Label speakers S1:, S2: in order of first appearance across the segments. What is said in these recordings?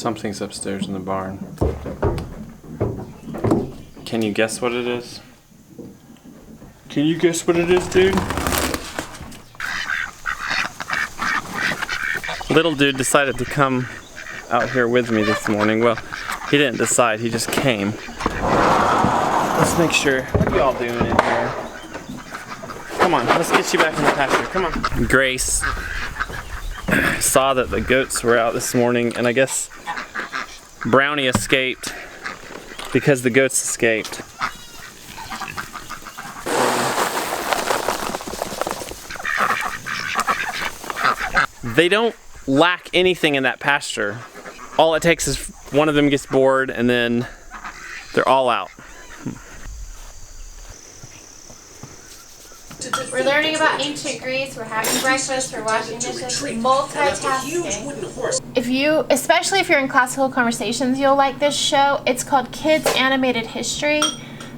S1: Something's upstairs in the barn. Can you guess what it is? Can you guess what it is, dude? Little dude decided to come out here with me this morning. Well, he didn't decide, he just came. Let's make sure. What are y'all doing in here? Come on, let's get you back in the pasture. Come on. Grace saw that the goats were out this morning, and I guess Brownie escaped because the goats escaped. They don't lack anything in that pasture. All it takes is one of them gets bored and then they're all out.
S2: We're learning about ancient Greece, we're having breakfast, we're washing dishes, multitasking. Especially if you're in classical conversations, you'll like this show. It's called Kids Animated History.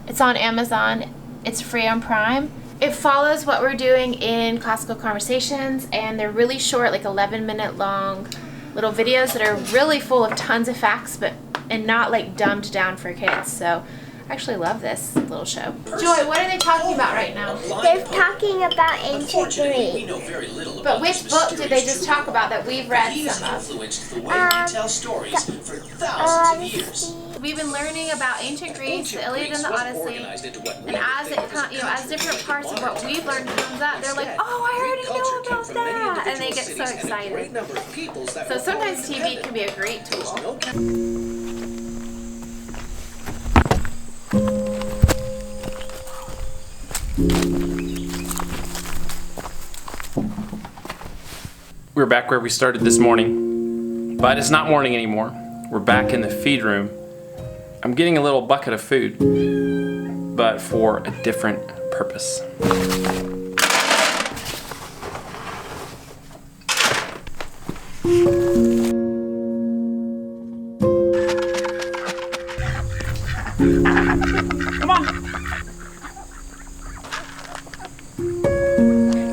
S2: It's on Amazon. It's free on Prime. It follows what we're doing in classical conversations, and they're really short, like 11-minute long little videos that are really full of tons of facts, and not like dumbed down for kids. So I actually love this little show. Joy, what are they talking about right now?
S3: They're talking about ancient Greece.
S2: But which book did they just talk about that we've read some of? We've been learning about ancient Greece, the Iliad and the Odyssey, and as different parts of what we've learned comes up, they're like, oh, I already know about that, and they get so excited. So sometimes TV can be a great tool.
S1: We're back where we started this morning, but it's not morning anymore. We're back in the feed room. I'm getting a little bucket of food, but for a different purpose. Come on.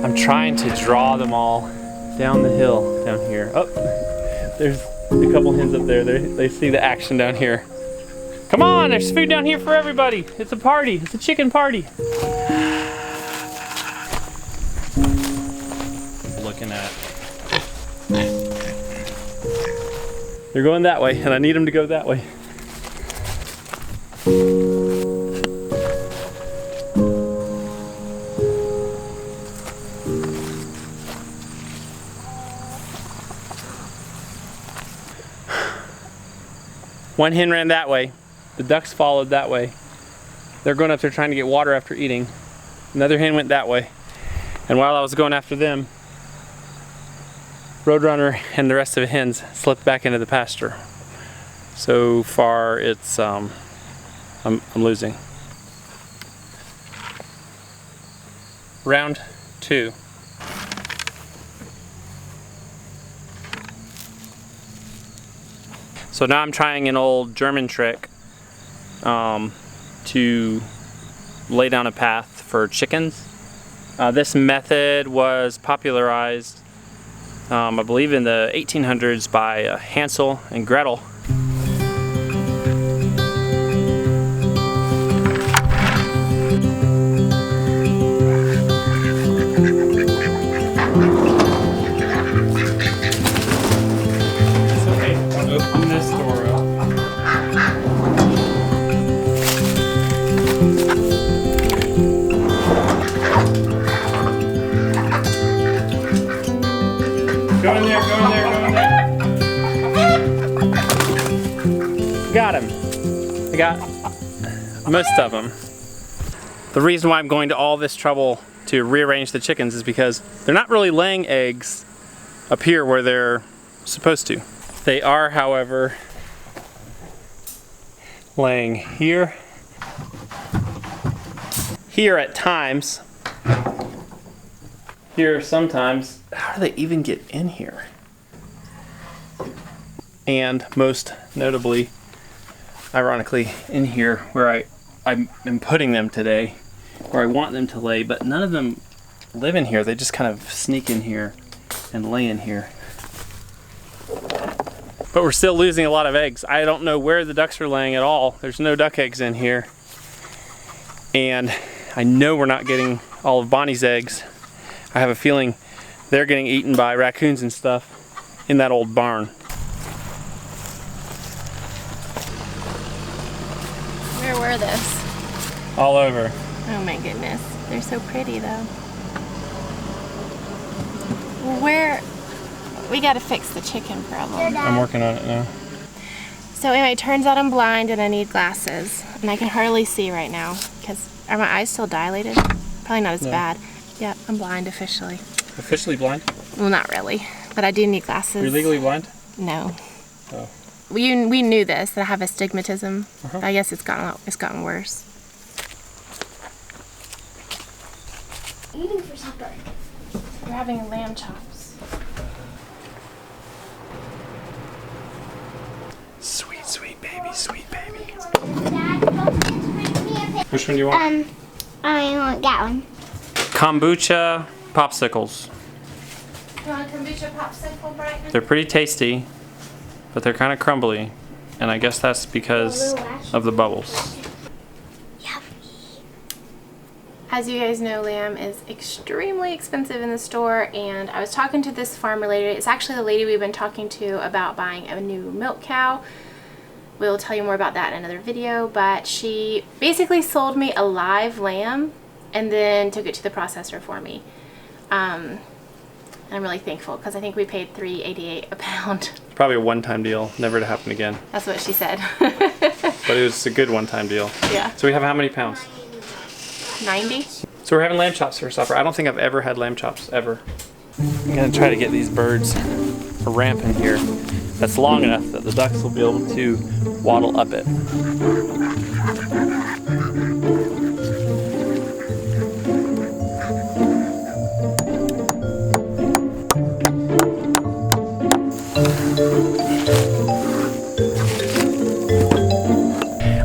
S1: I'm trying to draw them all down the hill down here. Oh, there's a couple hens up there. They see the action down here. Come on, there's food down here for everybody. It's a party. It's a chicken party. Looking at. They're going that way, and I need them to go that way. One hen ran that way. The ducks followed that way. They're going up there trying to get water after eating. Another hen went that way. And while I was going after them, Roadrunner and the rest of the hens slipped back into the pasture. So far, it's I'm losing. Round 2. So now I'm trying an old German trick to lay down a path for chickens. This method was popularized, I believe, in the 1800s by Hansel and Gretel. Open this door up. Go in there, go in there, go in there. Got him. I got most of them. The reason why I'm going to all this trouble to rearrange the chickens is because they're not really laying eggs up here where they're supposed to. They are, however, laying here at times, here sometimes. How do they even get in here? And most notably, ironically, in here where I'm putting them today, where I want them to lay, but none of them live in here. They just kind of sneak in here and lay in here. But we're still losing a lot of eggs. I don't know where the ducks are laying at all. There's no duck eggs in here. And I know we're not getting all of Bonnie's eggs. I have a feeling they're getting eaten by raccoons and stuff in that old barn.
S2: Where were this?
S1: All over.
S2: Oh my goodness. They're so pretty though. Where? We gotta fix the chicken problem.
S1: I'm working on it now.
S2: So anyway, it turns out I'm blind and I need glasses. And I can hardly see right now. Are my eyes still dilated? Probably not as bad. Yeah, I'm blind officially.
S1: Officially blind?
S2: Well, not really. But I do need glasses.
S1: You're legally blind?
S2: No.
S1: Oh.
S2: We knew this, that I have astigmatism. I guess it's gotten worse.
S3: Eating for supper.
S2: We're having lamb chops.
S1: Sweet, sweet baby, sweet baby.
S3: Dad, don't bring me a picture.
S1: Which one do you want?
S3: I want that one.
S1: Kombucha popsicles.
S2: You want a kombucha popsicle, Brian?
S1: They're pretty tasty, but they're kind of crumbly. And I guess that's because of the bubbles.
S2: As you guys know, lamb is extremely expensive in the store, and I was talking to this farmer lady. It's actually the lady we've been talking to about buying a new milk cow. We'll tell you more about that in another video, but she basically sold me a live lamb and then took it to the processor for me. I'm really thankful because I think we paid $3.88 a pound.
S1: Probably a one-time deal, never to happen again.
S2: That's what she said.
S1: But it was a good one-time deal.
S2: Yeah.
S1: So we have how many pounds?
S2: 90?
S1: So we're having lamb chops for supper. I don't think I've ever had lamb chops, ever. I'm gonna try to get these birds a ramp in here that's long enough that the ducks will be able to waddle up it.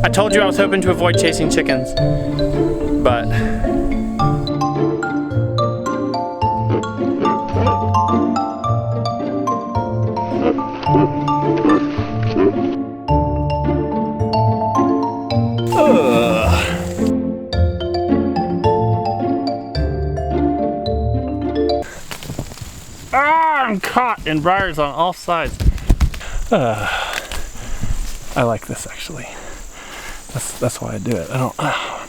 S1: I told you I was hoping to avoid chasing chickens, but I'm caught in briars on all sides. I like this actually. That's why I do it. I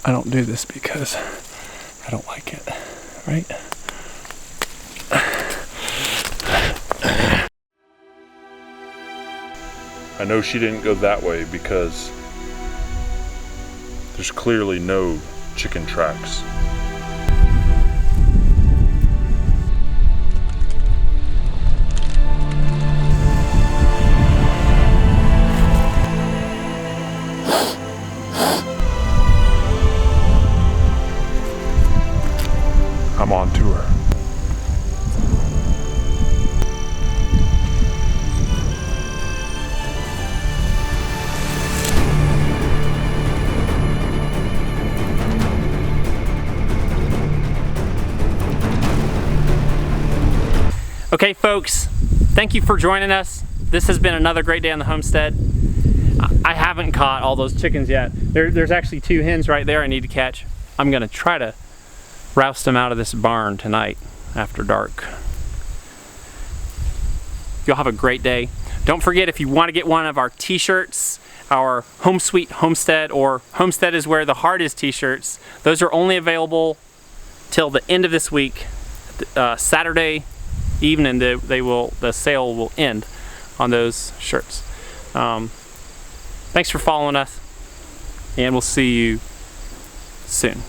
S1: don't do this because I don't like it, right?
S4: I know she didn't go that way because there's clearly no chicken tracks. I'm on to her.
S1: Okay, folks, thank you for joining us. This has been another great day on the homestead. I haven't caught all those chickens yet. There's actually 2 hens right there I need to catch. I'm gonna try to roust them out of this barn tonight after dark. You'll have a great day. Don't forget, if you want to get one of our t-shirts, our Home Sweet Homestead or Homestead is Where the Heart Is t-shirts, those are only available till the end of this week. Saturday evening, the sale will end on those shirts. Thanks for following us, and we'll see you soon.